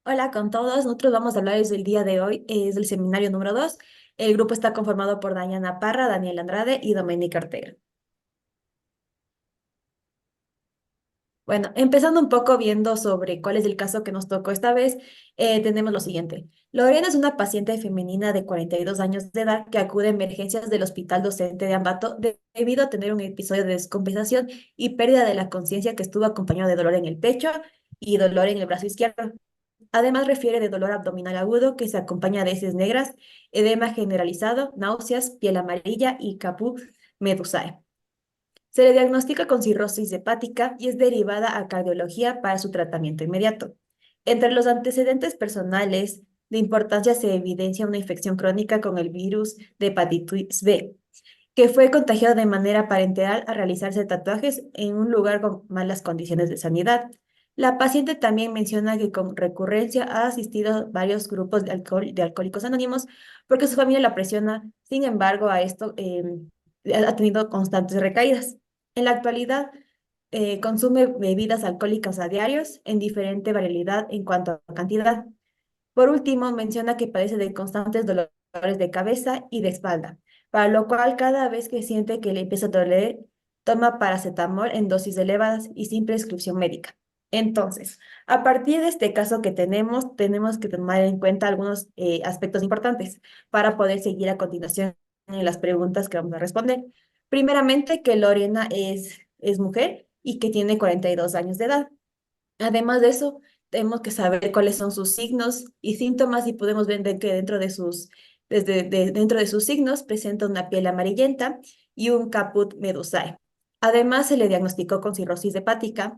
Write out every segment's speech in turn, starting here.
Hola con todos, nosotros vamos a hablar desde el día de hoy, es del seminario número 2. El grupo está conformado por Dayana Parra, Daniel Andrade y Doménica Ortega. Bueno, empezando un poco viendo sobre cuál es el caso que nos tocó esta vez, tenemos lo siguiente. Lorena es una paciente femenina de 42 años de edad que acude a emergencias del Hospital Docente de Ambato debido a tener un episodio de descompensación y pérdida de la conciencia que estuvo acompañado de dolor en el pecho y dolor en el brazo izquierdo. Además, refiere de dolor abdominal agudo que se acompaña de heces negras, edema generalizado, náuseas, piel amarilla y caput medusae. Se le diagnostica con cirrosis hepática y es derivada a cardiología para su tratamiento inmediato. Entre los antecedentes personales de importancia se evidencia una infección crónica con el virus de hepatitis B, que fue contagiado de manera parenteral a realizarse tatuajes en un lugar con malas condiciones de sanidad. La paciente también menciona que con recurrencia ha asistido a varios grupos de alcohólicos anónimos porque su familia la presiona. Sin embargo, a esto ha tenido constantes recaídas. En la actualidad, consume bebidas alcohólicas a diarios en diferente variabilidad en cuanto a cantidad. Por último, menciona que padece de constantes dolores de cabeza y de espalda, para lo cual cada vez que siente que le empieza a doler, toma paracetamol en dosis elevadas y sin prescripción médica. Entonces, a partir de este caso que tenemos que tomar en cuenta algunos aspectos importantes para poder seguir a continuación en las preguntas que vamos a responder. Primeramente, que Lorena es mujer y que tiene 42 años de edad. Además de eso, tenemos que saber cuáles son sus signos y síntomas y podemos ver que dentro de sus signos presenta una piel amarillenta y un caput medusae. Además, se le diagnosticó con cirrosis hepática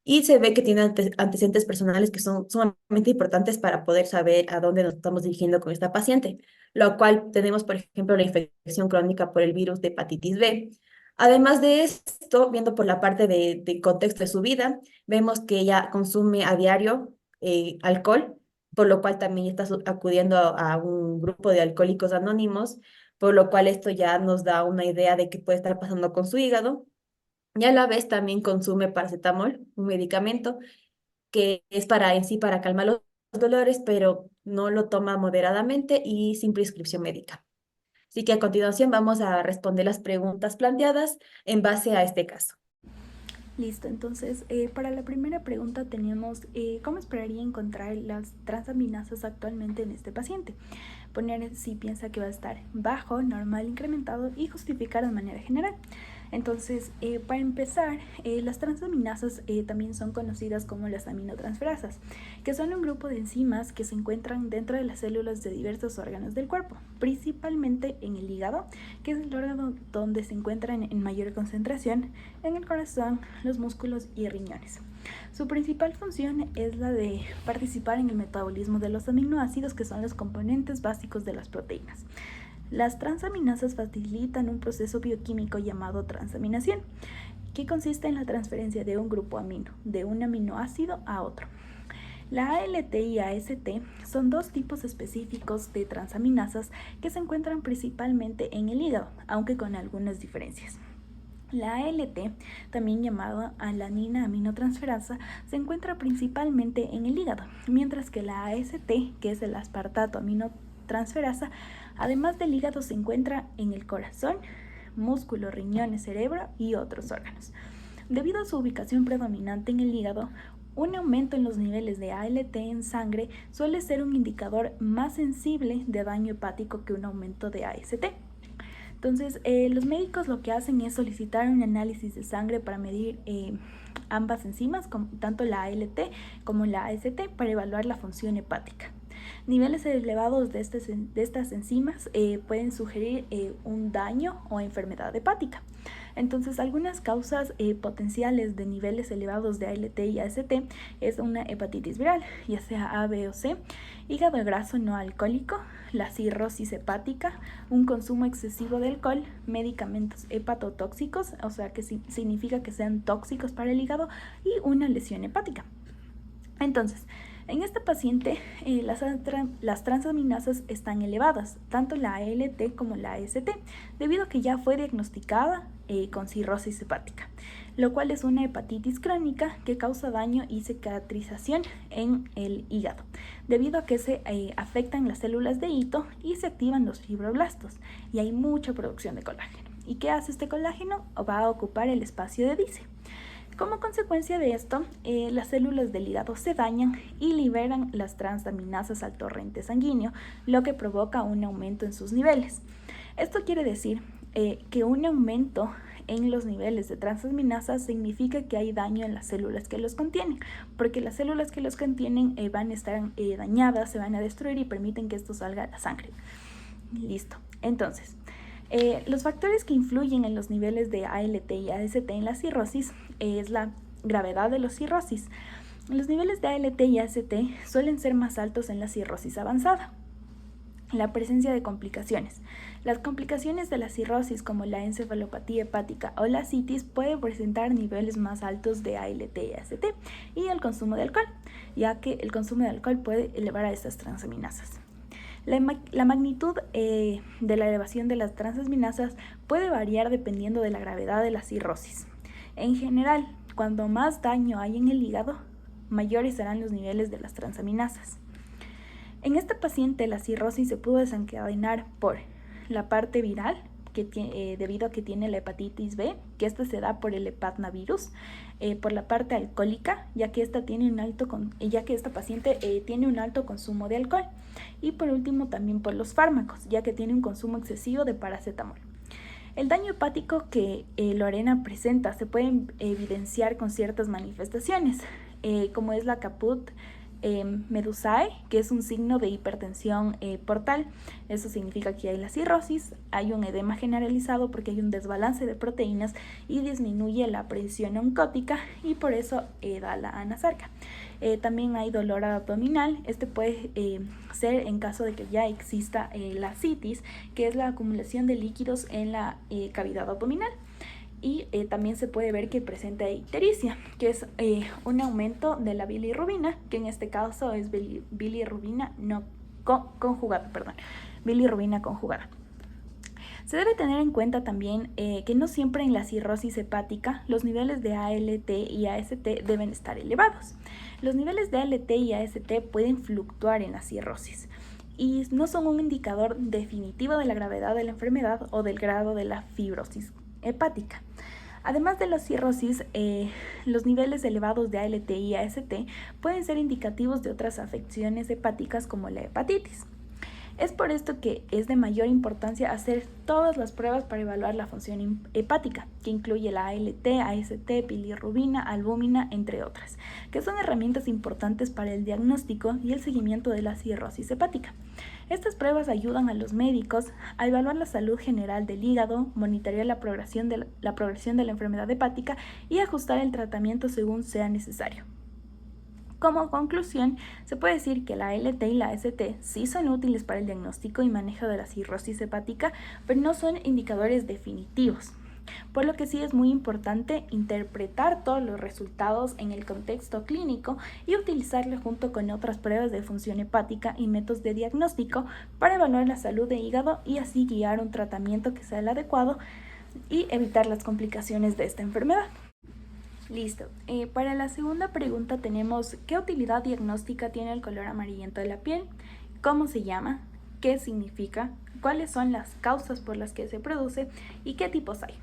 y se ve que tiene antecedentes personales que son sumamente importantes para poder saber a dónde nos estamos dirigiendo con esta paciente, lo cual tenemos, por ejemplo, la infección crónica por el virus de hepatitis B. Además de esto, viendo por la parte de contexto de su vida, vemos que ella consume a diario alcohol, por lo cual también está acudiendo a un grupo de alcohólicos anónimos, por lo cual esto ya nos da una idea de qué puede estar pasando con su hígado. Y a la vez también consume paracetamol, un medicamento que es para en sí para calmar los dolores, pero no lo toma moderadamente y sin prescripción médica. Así que a continuación vamos a responder las preguntas planteadas en base a este caso. Listo, entonces para la primera pregunta teníamos ¿cómo esperaría encontrar las transaminasas actualmente en este paciente? Poner si piensa que va a estar bajo, normal, incrementado y justificar de manera general. Entonces, para empezar, las transaminasas también son conocidas como las aminotransferasas, que son un grupo de enzimas que se encuentran dentro de las células de diversos órganos del cuerpo, principalmente en el hígado, que es el órgano donde se encuentran en mayor concentración, en el corazón, los músculos y riñones. Su principal función es la de participar en el metabolismo de los aminoácidos, que son los componentes básicos de las proteínas. Las transaminasas facilitan un proceso bioquímico llamado transaminación, que consiste en la transferencia de un grupo amino, de un aminoácido a otro. La ALT y AST son dos tipos específicos de transaminasas que se encuentran principalmente en el hígado, aunque con algunas diferencias. La ALT, también llamada alanina aminotransferasa, se encuentra principalmente en el hígado, mientras que la AST, que es el aspartato aminotransferasa, además del hígado se encuentra en el corazón, músculo, riñones, cerebro y otros órganos. Debido a su ubicación predominante en el hígado, un aumento en los niveles de ALT en sangre suele ser un indicador más sensible de daño hepático que un aumento de AST. Entonces, los médicos lo que hacen es solicitar un análisis de sangre para medir ambas enzimas, tanto la ALT como la AST, para evaluar la función hepática. Niveles elevados de estas enzimas pueden sugerir un daño o enfermedad hepática. Entonces, algunas causas potenciales de niveles elevados de ALT y AST es una hepatitis viral, ya sea A, B o C, hígado graso no alcohólico, la cirrosis hepática, un consumo excesivo de alcohol, medicamentos hepatotóxicos, o sea que significa que sean tóxicos para el hígado, y una lesión hepática. Entonces, en este paciente las transaminasas están elevadas, tanto la ALT como la AST, debido a que ya fue diagnosticada con cirrosis hepática, lo cual es una hepatitis crónica que causa daño y cicatrización en el hígado. debido a que se afectan las células de hito y se activan los fibroblastos y hay mucha producción de colágeno. ¿Y qué hace este colágeno? Va a ocupar el espacio de dice. Como consecuencia de esto, las células del hígado se dañan y liberan las transaminasas al torrente sanguíneo, lo que provoca un aumento en sus niveles. Esto quiere decir que un aumento en los niveles de transaminasas significa que hay daño en las células que los contienen, porque las células que los contienen van a estar dañadas, se van a destruir y permiten que esto salga a la sangre. Listo. Entonces, los factores que influyen en los niveles de ALT y AST en la cirrosis es la gravedad de la cirrosis. Los niveles de ALT y AST suelen ser más altos en la cirrosis avanzada. La presencia de complicaciones. Las complicaciones de la cirrosis, como la encefalopatía hepática o la ascitis, pueden presentar niveles más altos de ALT y AST y el consumo de alcohol, ya que el consumo de alcohol puede elevar a estas transaminasas. La magnitud de la elevación de las transaminasas puede variar dependiendo de la gravedad de la cirrosis. En general, cuando más daño hay en el hígado, mayores serán los niveles de las transaminasas. En este paciente, la cirrosis se pudo desencadenar por la parte viral, debido a que tiene la hepatitis B, que esta se da por el hepatnavirus, por la parte alcohólica, ya que esta paciente tiene un alto consumo de alcohol, y por último también por los fármacos, ya que tiene un consumo excesivo de paracetamol. El daño hepático que Lorena presenta se puede evidenciar con ciertas manifestaciones, como es la caput medusae, que es un signo de hipertensión portal. Eso significa que hay la cirrosis, hay un edema generalizado porque hay un desbalance de proteínas y disminuye la presión oncótica y por eso da la anasarca. También hay dolor abdominal. Este puede ser en caso de que ya exista la ascitis, que es la acumulación de líquidos en la cavidad abdominal. Y también se puede ver que presenta ictericia, que es un aumento de la bilirrubina, que en este caso es bilirrubina conjugada. Se debe tener en cuenta también que no siempre en la cirrosis hepática los niveles de ALT y AST deben estar elevados. Los niveles de ALT y AST pueden fluctuar en la cirrosis y no son un indicador definitivo de la gravedad de la enfermedad o del grado de la fibrosis hepática. Además de la cirrosis, los niveles elevados de ALT y AST pueden ser indicativos de otras afecciones hepáticas como la hepatitis. Es por esto que es de mayor importancia hacer todas las pruebas para evaluar la función hepática, que incluye la ALT, AST, bilirrubina, albúmina, entre otras, que son herramientas importantes para el diagnóstico y el seguimiento de la cirrosis hepática. Estas pruebas ayudan a los médicos a evaluar la salud general del hígado, monitorear la progresión de la enfermedad hepática y ajustar el tratamiento según sea necesario. Como conclusión, se puede decir que la ALT y la AST sí son útiles para el diagnóstico y manejo de la cirrosis hepática, pero no son indicadores definitivos, por lo que sí es muy importante interpretar todos los resultados en el contexto clínico y utilizarlo junto con otras pruebas de función hepática y métodos de diagnóstico para evaluar la salud de hígado y así guiar un tratamiento que sea el adecuado y evitar las complicaciones de esta enfermedad. Listo. Para la segunda pregunta tenemos: ¿qué utilidad diagnóstica tiene el color amarillento de la piel? ¿Cómo se llama? ¿Qué significa? ¿Cuáles son las causas por las que se produce? ¿Y qué tipos hay?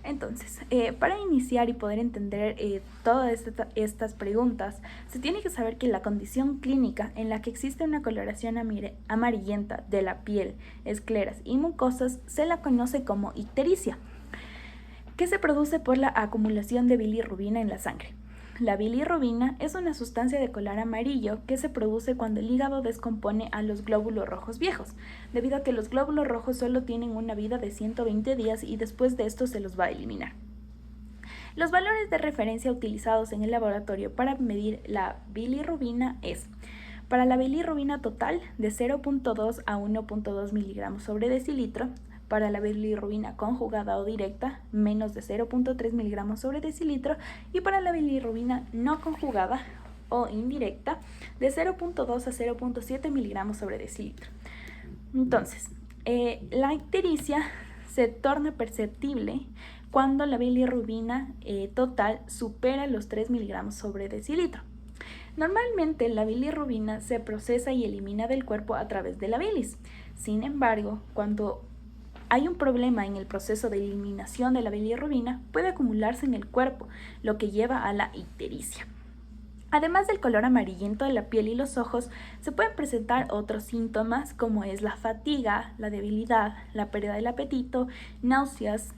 Entonces, para iniciar y poder entender todas estas preguntas, se tiene que saber que la condición clínica en la que existe una coloración amarillenta de la piel, escleras y mucosas se la conoce como ictericia, que se produce por la acumulación de bilirrubina en la sangre. La bilirrubina es una sustancia de color amarillo que se produce cuando el hígado descompone a los glóbulos rojos viejos, debido a que los glóbulos rojos solo tienen una vida de 120 días y después de esto se los va a eliminar. Los valores de referencia utilizados en el laboratorio para medir la bilirrubina es: para la bilirrubina total, de 0.2 a 1.2 miligramos sobre decilitro; para la bilirrubina conjugada o directa, menos de 0.3 miligramos sobre decilitro; y para la bilirrubina no conjugada o indirecta, de 0.2 a 0.7 miligramos sobre decilitro. Entonces, la ictericia se torna perceptible cuando la bilirrubina total supera los 3 miligramos sobre decilitro. Normalmente la bilirrubina se procesa y elimina del cuerpo a través de la bilis. Sin embargo, cuando hay un problema en el proceso de eliminación de la bilirrubina, puede acumularse en el cuerpo, lo que lleva a la ictericia. Además del color amarillento de la piel y los ojos, se pueden presentar otros síntomas como es la fatiga, la debilidad, la pérdida del apetito, náuseas,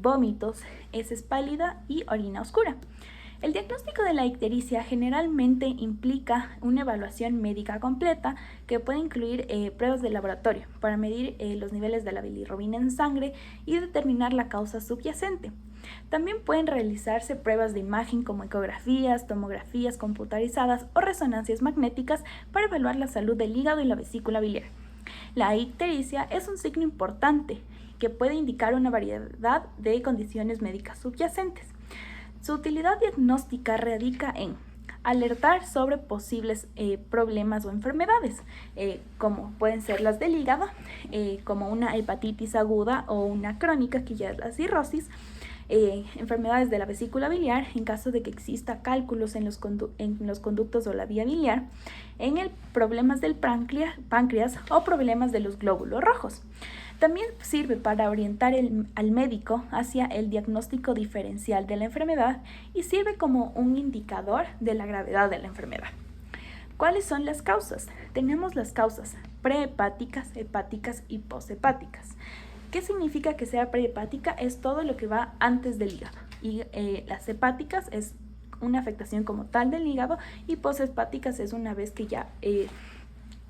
vómitos, heces pálida y orina oscura. El diagnóstico de la ictericia generalmente implica una evaluación médica completa que puede incluir pruebas de laboratorio para medir los niveles de la bilirrubina en sangre y determinar la causa subyacente. También pueden realizarse pruebas de imagen como ecografías, tomografías computarizadas o resonancias magnéticas para evaluar la salud del hígado y la vesícula biliar. La ictericia es un signo importante que puede indicar una variedad de condiciones médicas subyacentes. Su utilidad diagnóstica radica en alertar sobre posibles problemas o enfermedades, como pueden ser las del hígado, como una hepatitis aguda o una crónica, que ya es la cirrosis, enfermedades de la vesícula biliar, en caso de que exista cálculos en los conductos o la vía biliar, en el problemas del páncreas o problemas de los glóbulos rojos. También sirve para orientar al médico hacia el diagnóstico diferencial de la enfermedad y sirve como un indicador de la gravedad de la enfermedad. ¿Cuáles son las causas? Tenemos las causas prehepáticas, hepáticas y poshepáticas. ¿Qué significa que sea prehepática? Es todo lo que va antes del hígado. Y las hepáticas es una afectación como tal del hígado, y poshepáticas es una vez que ya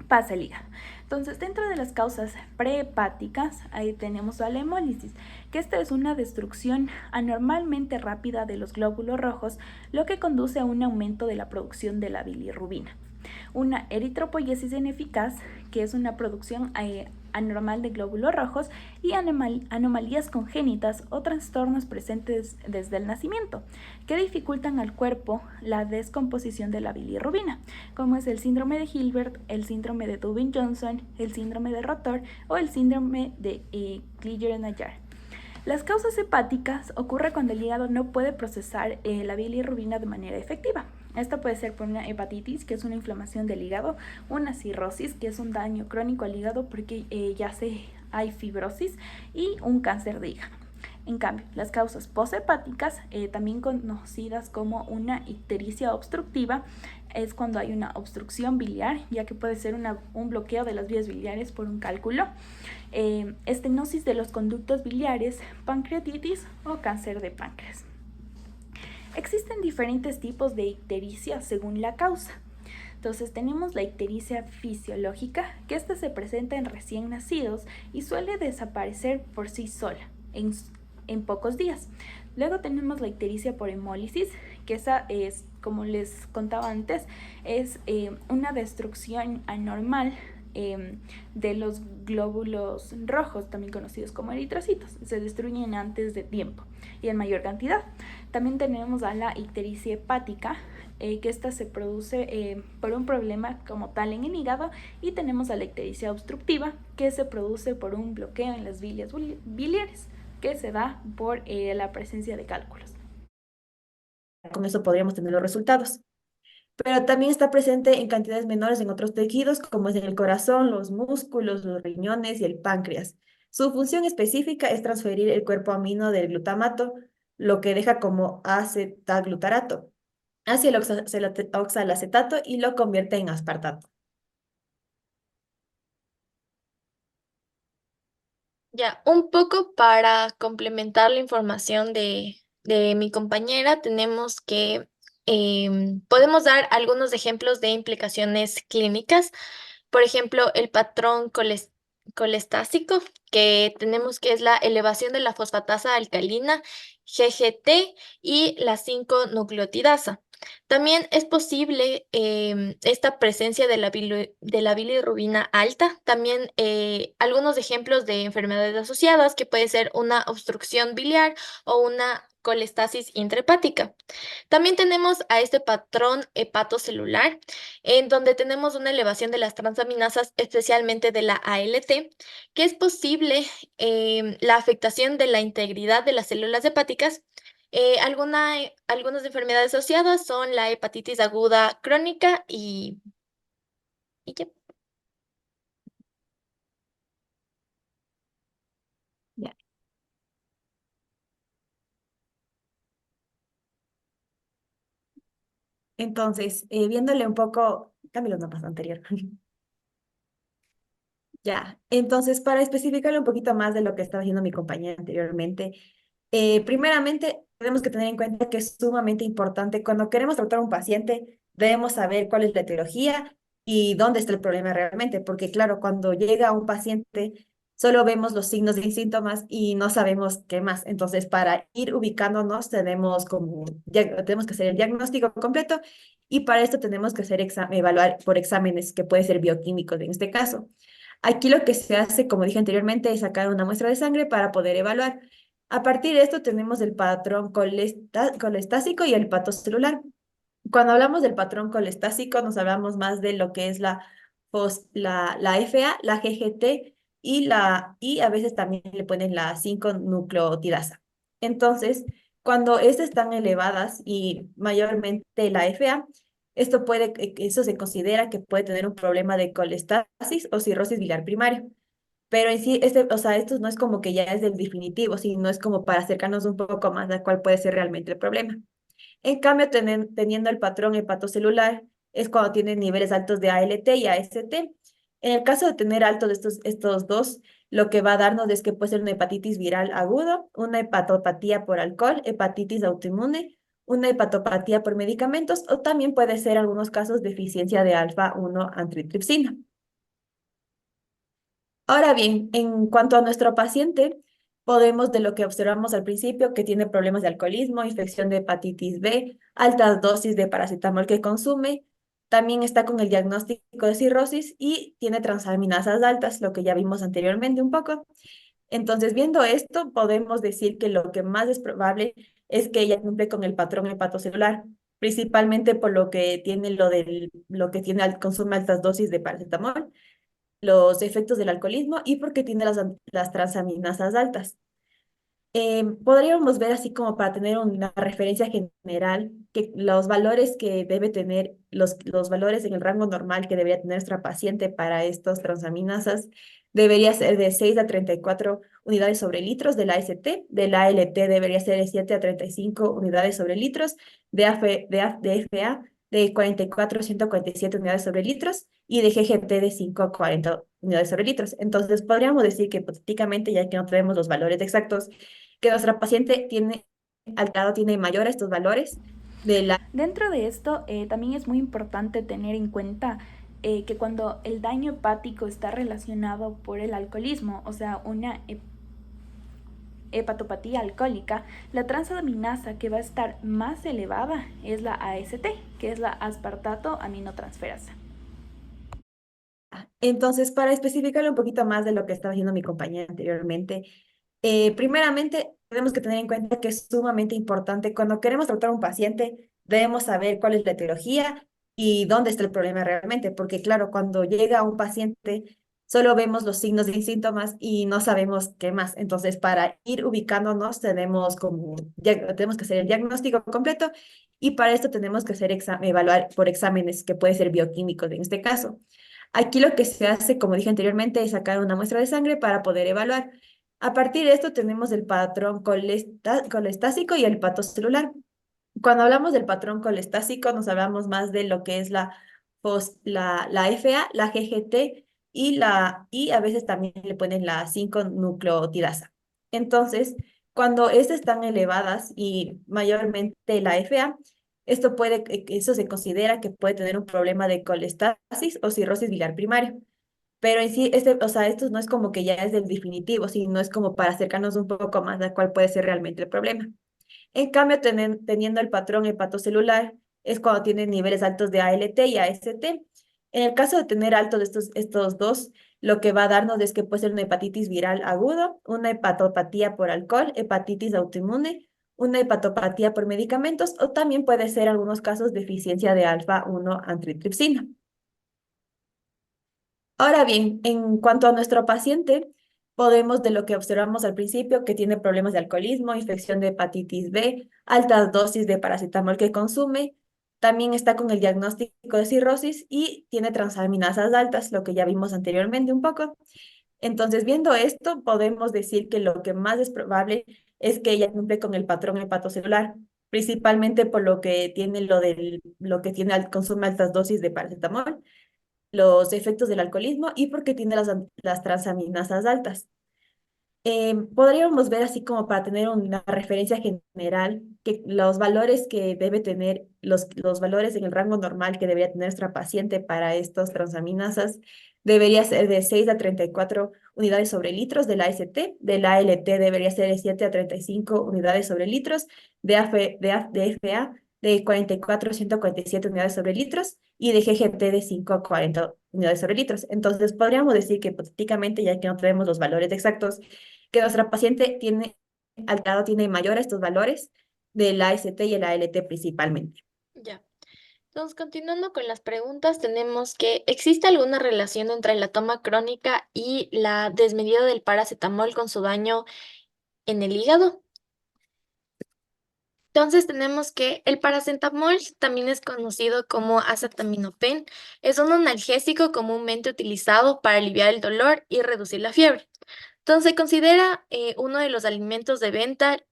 pasa el hígado. Entonces, dentro de las causas prehepáticas, ahí tenemos a la hemólisis, que esta es una destrucción anormalmente rápida de los glóbulos rojos, lo que conduce a un aumento de la producción de la bilirrubina. Una eritropoyesis ineficaz, que es una producción anormal de glóbulos rojos, y anomalías congénitas o trastornos presentes desde el nacimiento, que dificultan al cuerpo la descomposición de la bilirrubina, como es el síndrome de Hilbert, el síndrome de Dubin-Johnson, el síndrome de Rotor o el síndrome de Crigler-Najjar. Las causas hepáticas ocurren cuando el hígado no puede procesar la bilirrubina de manera efectiva. Esto puede ser por una hepatitis, que es una inflamación del hígado, una cirrosis, que es un daño crónico al hígado porque hay fibrosis, y un cáncer de hígado. En cambio, las causas poshepáticas, también conocidas como una ictericia obstructiva, es cuando hay una obstrucción biliar, ya que puede ser un bloqueo de las vías biliares por un cálculo, estenosis de los conductos biliares, pancreatitis o cáncer de páncreas. Existen diferentes tipos de ictericia según la causa. Entonces tenemos la ictericia fisiológica, que esta se presenta en recién nacidos y suele desaparecer por sí sola en pocos días. Luego tenemos la ictericia por hemólisis, que esa es, como les contaba antes, es una destrucción anormal de los glóbulos rojos, también conocidos como eritrocitos. Se destruyen antes de tiempo y en mayor cantidad. También tenemos a la ictericia hepática, que esta se produce por un problema como tal en el hígado, y tenemos a la ictericia obstructiva, que se produce por un bloqueo en las vías biliares, que se da por la presencia de cálculos. Con eso podríamos tener los resultados. Pero también está presente en cantidades menores en otros tejidos, como es en el corazón, los músculos, los riñones y el páncreas. Su función específica es transferir el cuerpo amino del glutamato, lo que deja como acetaglutarato, hacia el oxalacetato y lo convierte en aspartato. Ya, un poco para complementar la información de mi compañera, tenemos que podemos dar algunos ejemplos de implicaciones clínicas. Por ejemplo, el patrón colestásico, que tenemos que es la elevación de la fosfatasa alcalina, GGT, y la 5-nucleotidasa. También es posible esta presencia de de la bilirrubina alta. También algunos ejemplos de enfermedades asociadas, que puede ser una obstrucción biliar o una colestasis intrahepática. También tenemos a este patrón hepatocelular, en donde tenemos una elevación de las transaminasas, especialmente de la ALT, que es posible la afectación de la integridad de las células hepáticas, Algunas enfermedades asociadas son la hepatitis aguda crónica y ya. Ya. Entonces, viéndole un poco, cámbialo una pasta anterior. Ya, entonces para especificarle un poquito más de lo que estaba haciendo mi compañera anteriormente, primeramente tenemos que tener en cuenta que es sumamente importante cuando queremos tratar a un paciente, debemos saber cuál es la etiología y dónde está el problema realmente, porque claro, cuando llega un paciente solo vemos los signos y síntomas y no sabemos qué más. Entonces, para ir ubicándonos tenemos que hacer el diagnóstico completo y para esto tenemos que hacer evaluar por exámenes que puede ser bioquímicos en este caso. Aquí lo que se hace, como dije anteriormente, es sacar una muestra de sangre para poder evaluar. A partir de esto tenemos el patrón colestásico y el patocelular. Cuando hablamos del patrón colestásico, nos hablamos más de lo que es la FA, la GGT y a veces también le ponen la 5-nucleotidasa. Entonces, cuando estas están elevadas y mayormente la FA, eso se considera que puede tener un problema de colestasis o cirrosis biliar primaria. Pero en sí, o sea, esto no es como que ya es del definitivo, sino es como para acercarnos un poco más a cuál puede ser realmente el problema. En cambio, teniendo el patrón hepatocelular, es cuando tienen niveles altos de ALT y AST. En el caso de tener altos estos dos, lo que va a darnos es que puede ser una hepatitis viral aguda, una hepatopatía por alcohol, hepatitis autoinmune, una hepatopatía por medicamentos o también puede ser en algunos casos deficiencia de alfa-1 antitripsina. Ahora bien, en cuanto a nuestro paciente, podemos, de lo que observamos al principio, que tiene problemas de alcoholismo, infección de hepatitis B, altas dosis de paracetamol que consume, también está con el diagnóstico de cirrosis y tiene transaminasas altas, lo que ya vimos anteriormente un poco. Entonces, viendo esto, podemos decir que lo que más es probable es que ella cumple con el patrón hepatocelular, principalmente por lo que tiene lo que tiene consume altas dosis de paracetamol, los efectos del alcoholismo y porque tiene las transaminasas altas. Podríamos ver así como para tener una referencia general, que los valores que debe tener, los valores en el rango normal que debería tener nuestra paciente para estas transaminasas, debería ser de 6 a 34 unidades sobre litros de la AST, de la ALT debería ser de 7 a 35 unidades sobre litros, de FA de 44 a 147 unidades sobre litros y de GGT de 5 a 40 unidades sobre litros. Entonces, podríamos decir que hipotéticamente, ya que no tenemos los valores exactos, que nuestra paciente tiene alterado, tiene mayor a estos valores de la... Dentro de esto, también es muy importante tener en cuenta que cuando el daño hepático está relacionado por el alcoholismo, o sea, una hepatopatía alcohólica, la transaminasa que va a estar más elevada es la AST, que es la aspartato aminotransferasa. Entonces, para especificarle un poquito más de lo que estaba haciendo mi compañera anteriormente, primeramente, tenemos que tener en cuenta que es sumamente importante cuando queremos tratar a un paciente, debemos saber cuál es la etiología y dónde está el problema realmente, porque claro, cuando llega un paciente, solo vemos los signos y síntomas y no sabemos qué más. Entonces, para ir ubicándonos, tenemos que hacer el diagnóstico completo y para esto tenemos que evaluar por exámenes que puede ser bioquímicos en este caso. Aquí lo que se hace, como dije anteriormente, es sacar una muestra de sangre para poder evaluar. A partir de esto tenemos el patrón colestásico y el patocelular. Cuando hablamos del patrón colestásico, nos hablamos más de lo que es la FA, la GGT y a veces también le ponen la 5-nucleotidasa. Entonces, cuando estas están elevadas y mayormente la FA, eso se considera que puede tener un problema de colestasis o cirrosis biliar primaria. Pero en sí, o sea, esto no es como que ya es del definitivo, sino es como para acercarnos un poco más a cuál puede ser realmente el problema. En cambio, teniendo el patrón hepatocelular, es cuando tienen niveles altos de ALT y AST. En el caso de tener altos estos dos, lo que va a darnos es que puede ser una hepatitis viral aguda, una hepatopatía por alcohol, hepatitis autoinmune, una hepatopatía por medicamentos o también puede ser en algunos casos deficiencia de alfa-1 antitripsina. Ahora bien, en cuanto a nuestro paciente, podemos, de lo que observamos al principio, que tiene problemas de alcoholismo, infección de hepatitis B, altas dosis de paracetamol que consume, también está con el diagnóstico de cirrosis y tiene transaminasas altas, lo que ya vimos anteriormente un poco. Entonces, viendo esto, podemos decir que lo que más es probable es que ella cumple con el patrón hepatocelular, principalmente por lo que tiene lo que tiene consume altas dosis de paracetamol, los efectos del alcoholismo y porque tiene las transaminasas altas. Podríamos ver así como para tener una referencia general, que los valores que debe tener, los valores en el rango normal que debería tener nuestra paciente para estas transaminasas, debería ser de 6 a 34 unidades sobre litros de la AST, de la ALT debería ser de 7 a 35 unidades sobre litros, de FA de 44 a 147 unidades sobre litros y de GGT de 5 a 40 unidades sobre litros. Entonces, podríamos decir que hipotéticamente, ya que no tenemos los valores exactos, que nuestra paciente tiene alterado, tiene mayor a estos valores de la AST y el ALT principalmente. Ya. Entonces, continuando con las preguntas, tenemos que ¿existe alguna relación entre la toma crónica y la desmedida del paracetamol con su daño en el hígado? Entonces tenemos que el paracetamol también es conocido como acetaminofén. Es un analgésico comúnmente utilizado para aliviar el dolor y reducir la fiebre. Entonces se considera uno de los alimentos de venta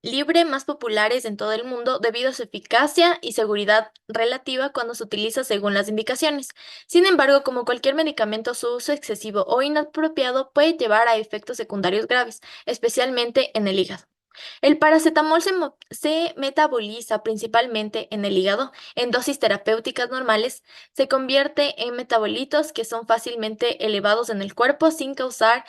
libre más populares en todo el mundo debido a su eficacia y seguridad relativa cuando se utiliza según las indicaciones. Sin embargo, como cualquier medicamento, su uso excesivo o inapropiado puede llevar a efectos secundarios graves, especialmente en el hígado. El paracetamol se metaboliza principalmente en el hígado. En dosis terapéuticas normales, se convierte en metabolitos que son fácilmente elevados en el cuerpo sin causar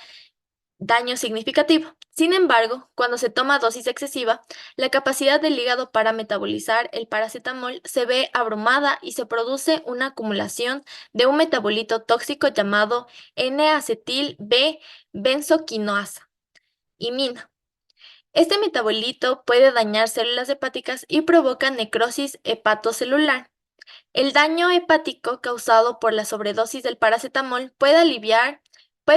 daño significativo. Sin embargo, cuando se toma dosis excesiva, la capacidad del hígado para metabolizar el paracetamol se ve abrumada y se produce una acumulación de un metabolito tóxico llamado N-acetil B-benzoquinoasa, imina. Este metabolito puede dañar células hepáticas y provoca necrosis hepatocelular. El daño hepático causado por la sobredosis del paracetamol puede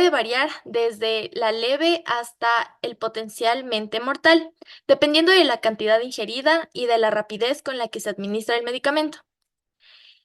variar desde la leve hasta el potencialmente mortal, dependiendo de la cantidad ingerida y de la rapidez con la que se administra el medicamento.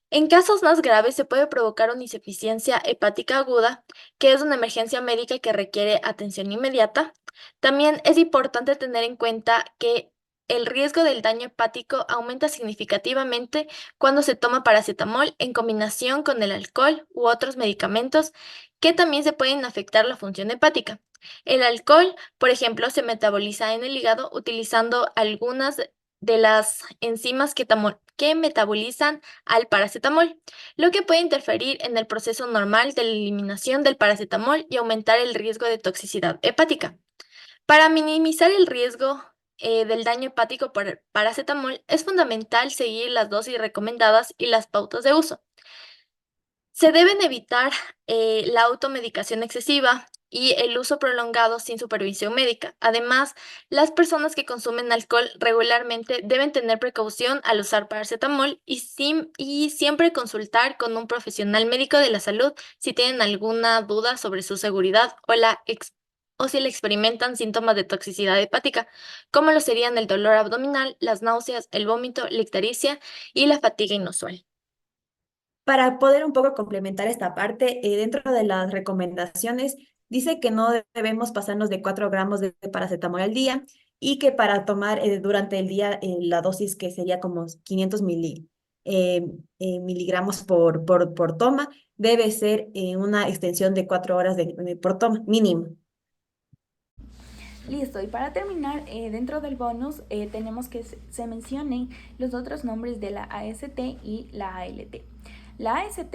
En casos más graves se puede provocar una insuficiencia hepática aguda, que es una emergencia médica que requiere atención inmediata. También es importante tener en cuenta que el riesgo del daño hepático aumenta significativamente cuando se toma paracetamol en combinación con el alcohol u otros medicamentos que también se pueden afectar la función hepática. El alcohol, por ejemplo, se metaboliza en el hígado utilizando algunas de las enzimas que metabolizan al paracetamol, lo que puede interferir en el proceso normal de la eliminación del paracetamol y aumentar el riesgo de toxicidad hepática. Para minimizar el riesgo del daño hepático por el paracetamol, es fundamental seguir las dosis recomendadas y las pautas de uso. Se deben evitar la automedicación excesiva y el uso prolongado sin supervisión médica. Además, las personas que consumen alcohol regularmente deben tener precaución al usar paracetamol y siempre consultar con un profesional médico de la salud si tienen alguna duda sobre su seguridad o si le experimentan síntomas de toxicidad hepática, como lo serían el dolor abdominal, las náuseas, el vómito, la ictericia y la fatiga inusual. Para poder un poco complementar esta parte, dentro de las recomendaciones dice que no debemos pasarnos de 4 gramos de paracetamol al día y que para tomar durante el día la dosis que sería como 500 eh, miligramos por toma debe ser una extensión de 4 horas por toma mínimo. Listo, y para terminar, dentro del bonus tenemos que se mencionen los otros nombres de la AST y la ALT. La AST,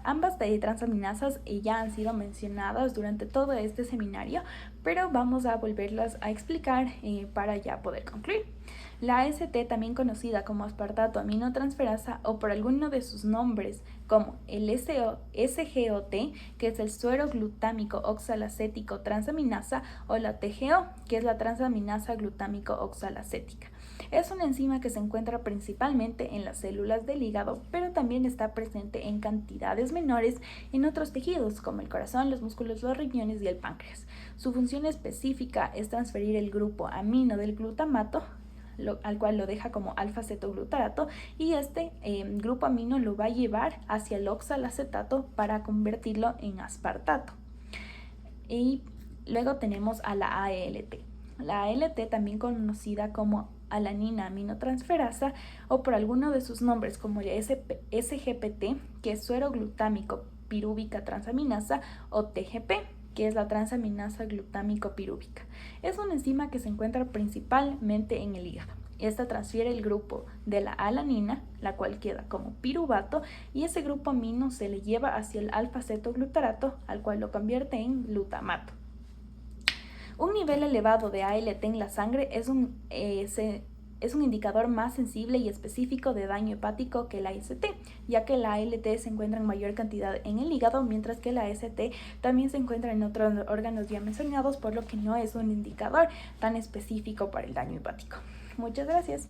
ambas transaminasas ya han sido mencionadas durante todo este seminario, pero vamos a volverlas a explicar para ya poder concluir. La AST, también conocida como aspartato aminotransferasa o por alguno de sus nombres como el SGOT, que es el suero glutámico oxalacético transaminasa, o la TGO, que es la transaminasa glutámico oxalacética. Es una enzima que se encuentra principalmente en las células del hígado, pero también está presente en cantidades menores en otros tejidos como el corazón, los músculos, los riñones y el páncreas. Su función específica es transferir el grupo amino del glutamato, al cual lo deja como alfa-cetoglutarato, y este grupo amino lo va a llevar hacia el oxalacetato para convertirlo en aspartato. Y luego tenemos a la ALT. La ALT, también conocida como alanina aminotransferasa o por alguno de sus nombres como el SGPT, que es sueroglutámico pirúvica transaminasa, o TGP, que es la transaminasa glutámico pirúvica. Es una enzima que se encuentra principalmente en el hígado. Esta transfiere el grupo de la alanina, la cual queda como piruvato, y ese grupo amino se le lleva hacia el alfa-cetoglutarato, al cual lo convierte en glutamato. Un nivel elevado de ALT en la sangre es un indicador más sensible y específico de daño hepático que la AST, ya que la ALT se encuentra en mayor cantidad en el hígado, mientras que la AST también se encuentra en otros órganos ya mencionados, por lo que no es un indicador tan específico para el daño hepático. Muchas gracias.